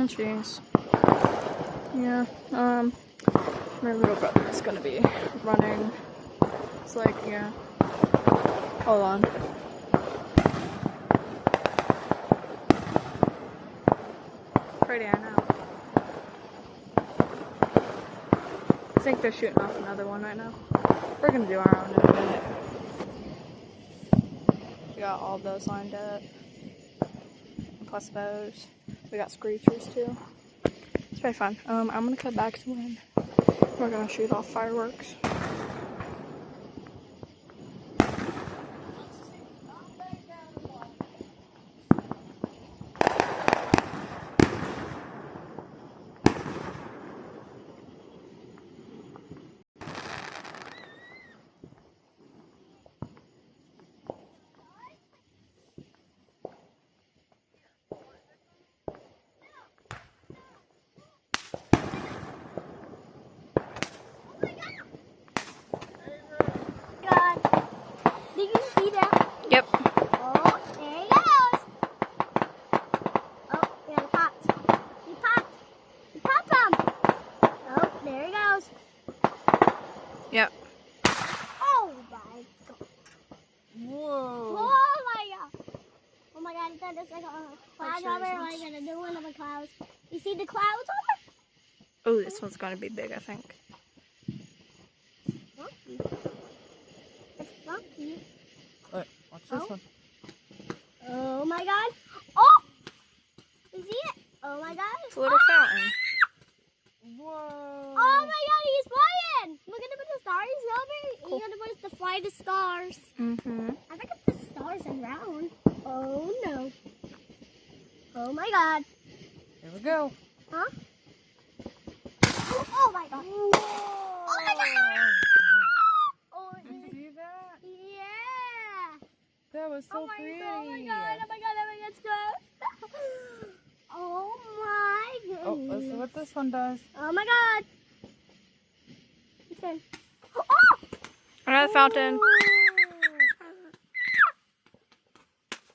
jeez. Yeah, my little brother is gonna be running. It's like, yeah. Hold on. Pretty, I know. I think they're shooting off another one right now. We're gonna do our own in a minute. We got all those lined up. Plus those. We got screechers too. It's pretty fun. I'm gonna cut back to when we're gonna shoot off fireworks. Yep. Oh, there he goes. Oh, yeah, he popped. He popped. He popped him. Oh, there he goes. Yep. Oh my god. Whoa. Oh my god. Oh my god, he done this like a cloud over, like in a new one of the clouds. You see the clouds over? Oh, this one's gonna be big, I think. Funky. It's funky. Look, watch this one. Oh my god. Oh! You see it? Oh my god. It's a little fountain. Whoa. Oh my god, he's flying! We're gonna put the stars over. He's gonna put us to fly the stars. Mm-hmm. I think it's the stars around. Oh no. Oh my god. Here we go. Huh? Oh my god. Whoa. Oh my god. Oh, Did you see that? yeah. That was so pretty. Oh my god. Oh my god. Oh my god. Stop. Oh my goodness. Oh, let's see what this one does. Oh my god. It's good. Oh! Another fountain. Ooh.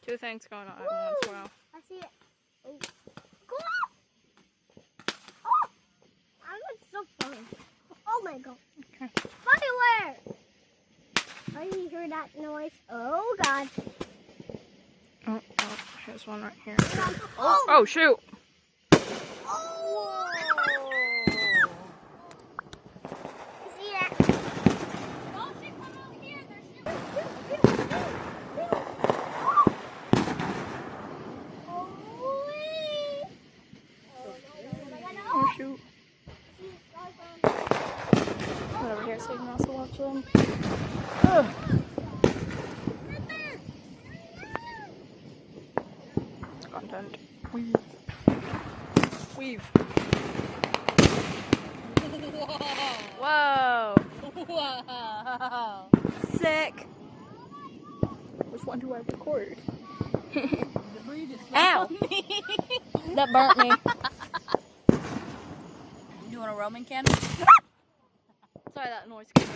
Two things going on at once. Wow. I see it. Oh. Cool. Oh! That looks so fun. Oh my god. Okay. Funny where? Oh, you hear that noise? Oh god. Oh, here's one right here. Oh! Oh, shoot. Oh! You see that? Don't you come over here. They're shooting. Oh, shoot. Put over here so you can also watch them. Content. Weave. Weave. Whoa. Wow. Sick. Which one do I record? Debris just Ow. That burnt me. You doing a Roman candle? Sorry, that noise came in.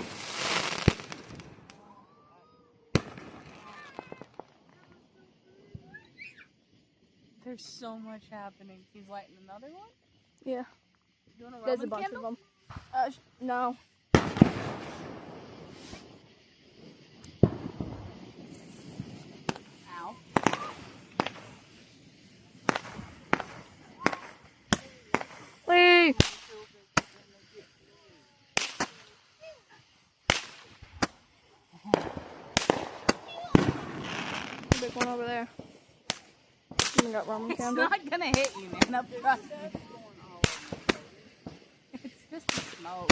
There's so much happening. He's lighting another one? Yeah. Doing a Roman There's a bunch candle? of them. No. Ow. Lee! Big one over there. We got Roman It's candle. not gonna hit you, man. Up front. It's just the smoke.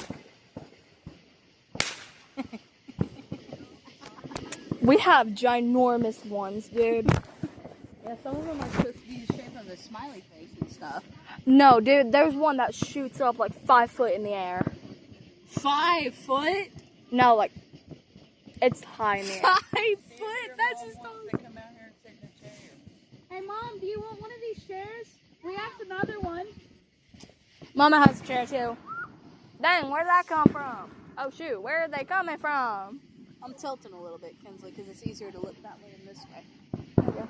We have ginormous ones, dude. Yeah, some of them are supposed to be the shape of a smiley face and stuff. No, dude, there's one that shoots up like 5 foot in the air. 5 foot? No, like, it's high in the air. 5 foot? That's just all. Hey mom, do you want one of these chairs? We have another one. Mama has a chair too. Dang, where'd that come from? Oh shoot, where are they coming from? I'm tilting a little bit, Kinsley, because it's easier to look that way than this way. Okay.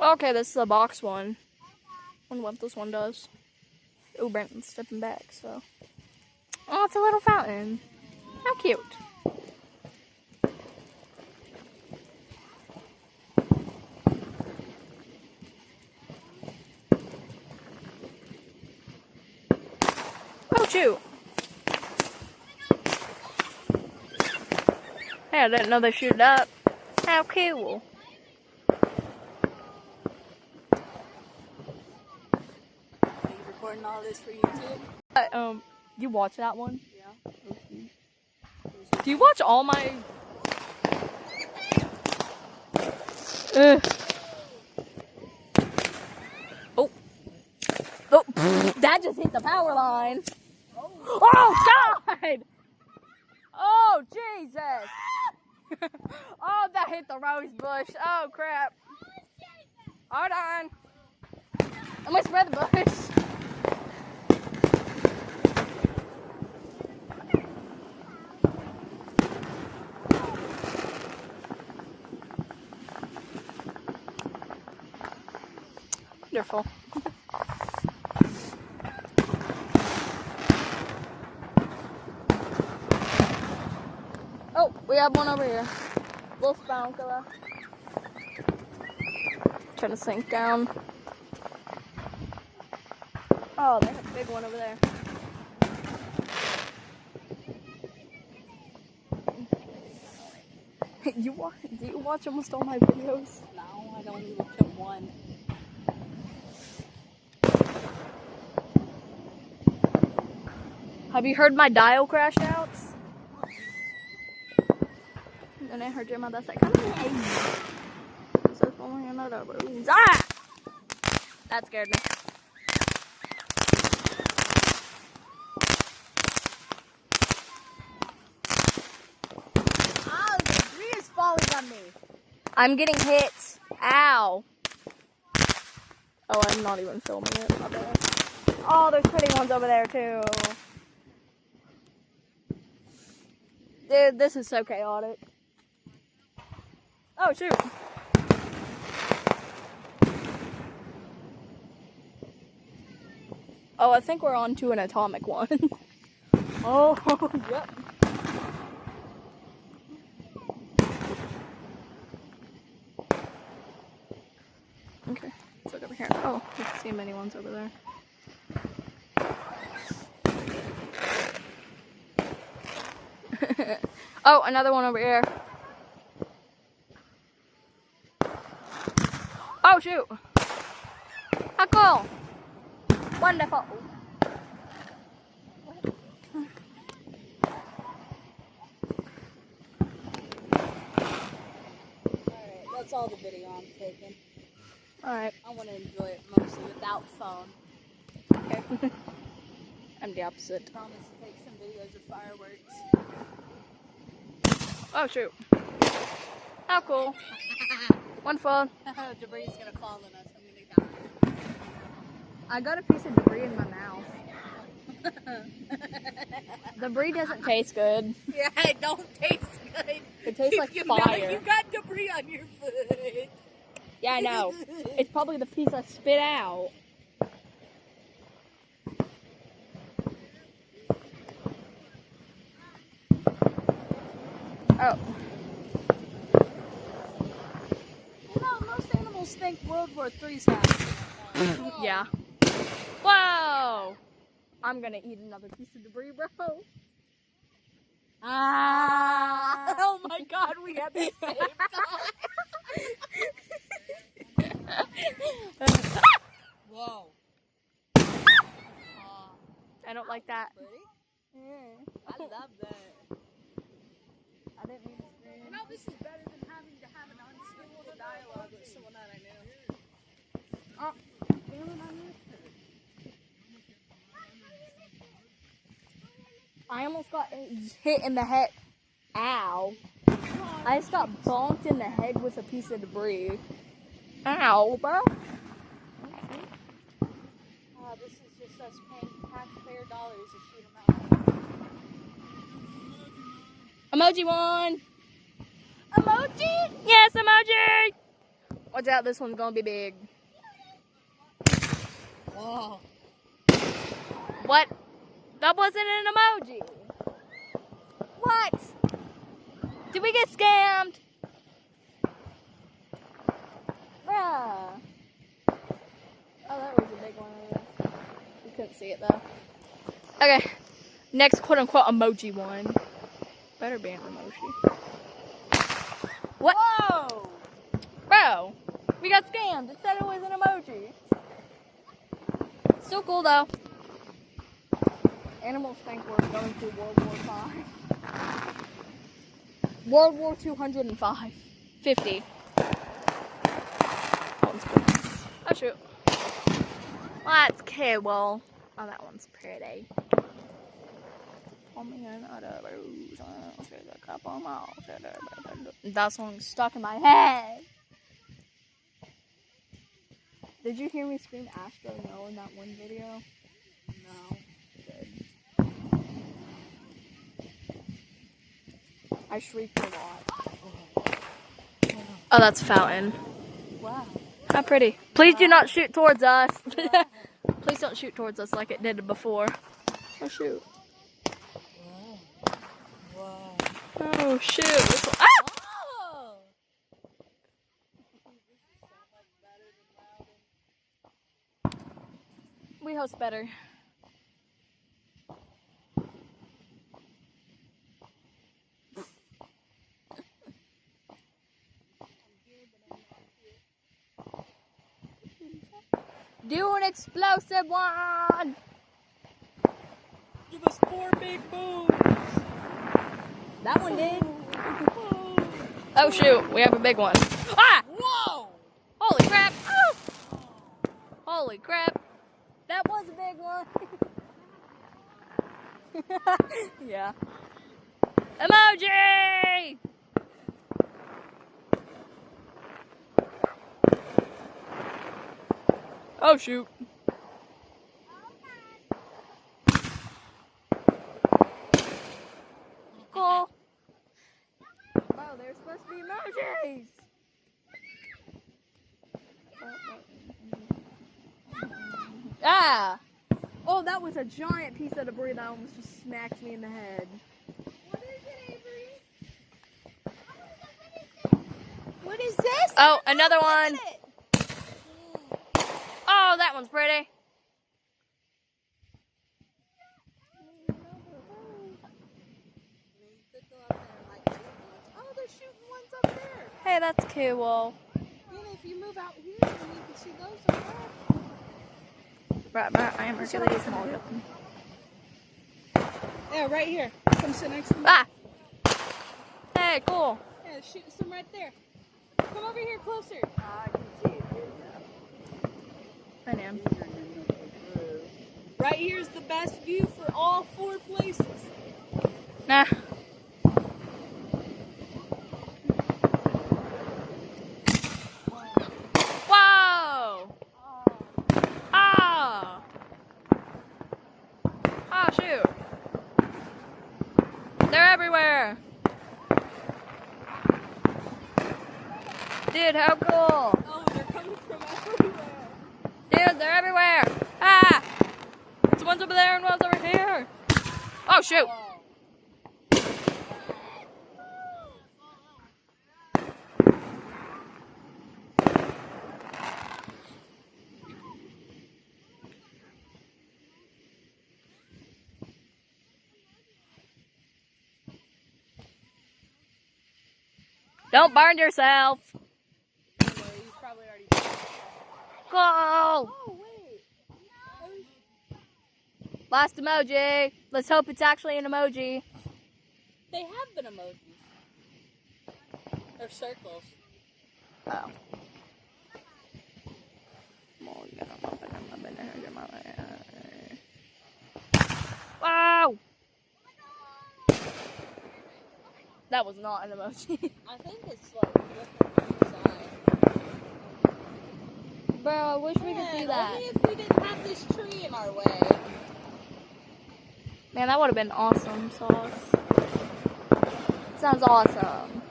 Okay, this is a box one. Wonder what this one does. Oh, Brandon's stepping back, so. Oh, it's a little fountain. How cute. Oh, shoot. Hey, I didn't know they shoot it up. How cool. Are you recording all this for YouTube? You watch that one? Yeah. Do you watch all my... Ugh. Oh. Oh, that just hit the power line. Oh, God! Oh, Jesus! Oh, that hit the rose bush. Oh, crap. Hold on. I'm gonna spread the bush. Wonderful. Oh, we have one over here. Wolf binocular. Trying to sink down. Oh, there's a big one over there. Do you watch almost all my videos? No, I don't even look at one. Have you heard my dial crash outs? And I heard your mother say, "Come here." So following another room. Ah! That scared me. Oh, the debris is falling on me. I'm getting hit. Ow. Oh, I'm not even filming it. My bad. Oh, there's pretty ones over there too. Dude, this is so chaotic. Oh, shoot. Oh, I think we're on to an atomic one. Oh, yep. Okay, let's look over here. Oh, you can see many ones over there. Oh, another one over here. Oh, shoot. How cool. Wonderful. Alright, that's all the video I'm taking. Alright. I want to enjoy it mostly without phone. Okay. I'm the opposite. I promise to take some videos of fireworks. Oh, shoot. How cool. Wonderful. Debris is gonna fall on us. I'm gonna die. I got a piece of debris in my mouth. Debris doesn't taste good. Yeah, it don't taste good. It tastes like You fire. got debris on your foot. Yeah, I know. It's probably the piece I spit out. Oh. You know, most animals think World War III's happening. Yeah. Whoa! I'm gonna eat another piece of debris, bro. Ah! Oh my God, we had the same time. Whoa. I don't like that. Buddy, I love that. I didn't mean to scream. You know, this is better than having to have an unstable dialogue with someone that I knew. Oh. I almost got hit in the head. Ow. I just got bonked in the head with a piece of debris. Ow, bro. This is just us paying taxpayer dollars to shoot them out. Emoji one. Emoji? Yes, emoji. Watch out, this one's gonna be big. Whoa. What? That wasn't an emoji. What? Did we get scammed? Bruh. Oh, that was a big one of those. You couldn't see it though. Okay. Next quote unquote emoji one. Better be an emoji. What? Whoa! Bro, we got scammed. It said it was an emoji. Still cool though. Animals think we're going through World War V. World War 205. 50. Oh shoot. Well, that's cool. Oh, that one's pretty. That song's stuck in my head. Did you hear me scream Astro No in that one video? No. Good. I shrieked a lot. Oh, that's Fountain. Wow. How pretty. Please do not shoot towards us. Please don't shoot towards us like it did before. Oh, shoot. Whoa. Oh, shoot. Ah! Oh! We host better. Do an explosive one! Give us 4 big booms. That one did. Oh shoot, we have a big one. Ah! Whoa! Holy crap! Oh! Holy crap! That was a big one. Yeah. Emoji! Oh shoot. Cool. Oh, they're supposed to be emojis. Ah! Oh, that was a giant piece of debris that almost just smacked me in the head. What is it, Avery? What is this? Oh, another one. What is it? Oh, that one's pretty. Oh, they're shooting ones up there. Hey, that's cool. Yeah, if you move out here, then you can see those up there. Right, I am Hercules. Yeah, right here. Come sit next to me. Ah! Hey, cool. Yeah, shoot some right there. Come over here closer. I can see it. I am. Right here's the best view for all 4 places. Nah. Whoa! Ah! Oh, shoot. They're everywhere. Dude, how cool. Oh, they're coming from everywhere. Dude, they're everywhere. Ah! It's one's over there and one's over here. Oh, shoot. Don't burn yourself. He's probably already Go. Oh, wait. Last emoji. Let's hope it's actually an emoji. They have been emojis. They're circles. Oh. Wow. That was not an emoji. I think it's like different on the side. Bro, I wish we could see that. Only if we didn't have this tree in our way. Man, that would have been awesome sauce. Sounds awesome.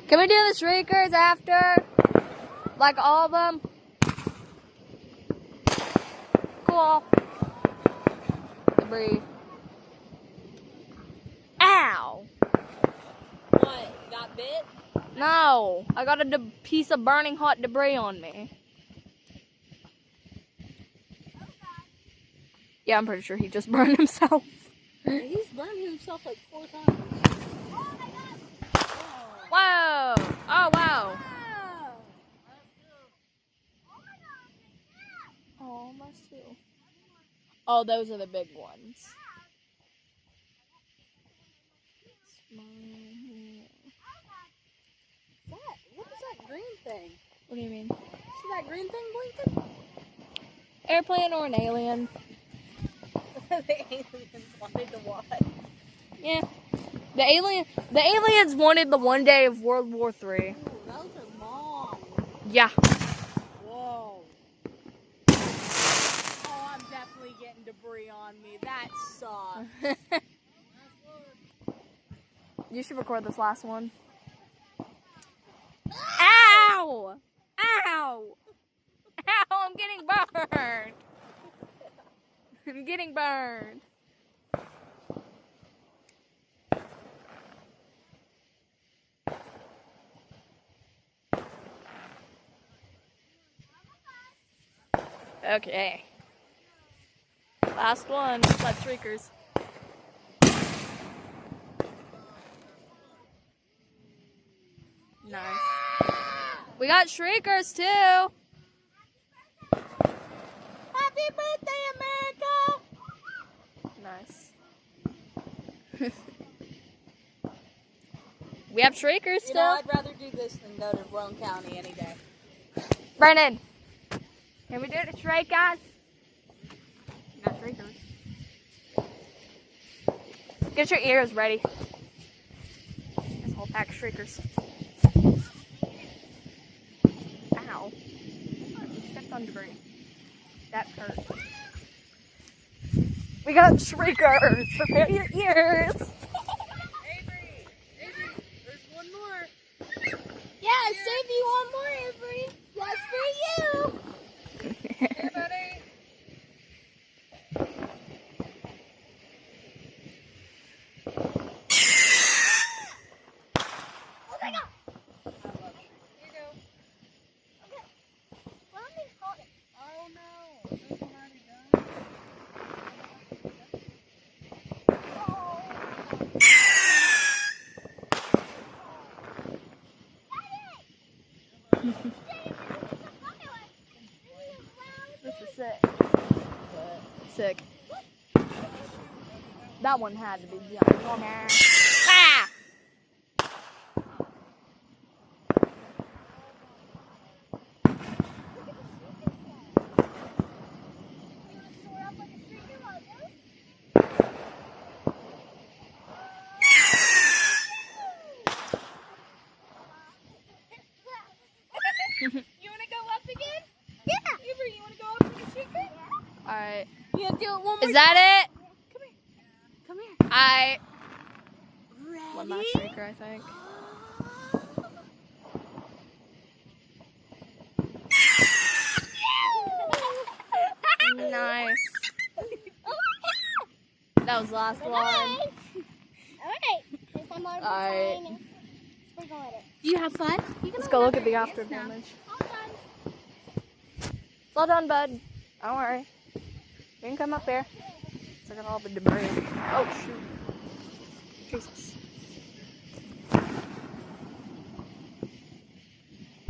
Can we do the shriekers after? Like all of them. Cool. Debris. Ow! What? Got bit? No, I got a piece of burning hot debris on me. Yeah, I'm pretty sure he just burned himself. He's burned himself like 4 times. Whoa! Oh, wow. Oh, almost two. Oh, those are the big ones. What is that green thing? What do you mean? See that green thing blinking? Airplane or an alien? The aliens wanted to watch. Yeah. The aliens wanted the one day of World War III. Ooh, those are long. Yeah. Whoa. Oh, I'm definitely getting debris on me. That sucks. You should record this last one. Ow! Ow! Ow! I'm getting burned. I'm getting burned. Okay. Last one. Let's shriekers. Nice. We got shriekers too. Happy birthday, America! Nice. We have shriekers You know, still. I'd rather do this than go to Roane County any day. Brennan, can we do the shrike, guys? We got shriekers. Get your ears ready. This whole pack of shriekers. Ow. Stepped on debris. That hurt. We got shriekers. Prepare your ears. Avery, there's one more. Yeah, save you one more, Avery. Just for you. Hey, buddy. Oh my God. Here you go. Okay. Let me hold it. Oh no. Is this one already done? This is sick. Sick. That one had to be done. Ah! You wanna go up again? Yeah. Avery, you wanna go up with the shaker? Alright. You have to do it one more Is that it? Come here. Come here. I Ready? one last shaker, I think. Nice. That was the last one. Alright. There's some more Alright. and sprinkle it. Do you have fun? Let's go look at the after damage. It's all done, bud. Don't worry. You can come up here. Look at all the debris. Oh, shoot. Jesus.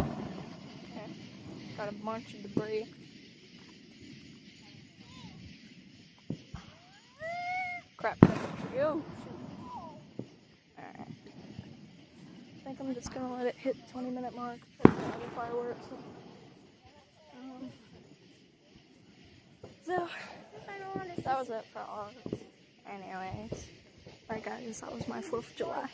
Okay. Got a bunch of debris. Crap. Oh, shoot. Alright. I think I'm just gonna let it hit the 20-minute mark for the other fireworks. So, that was it for August. Anyways, alright guys, that was my 4th of July.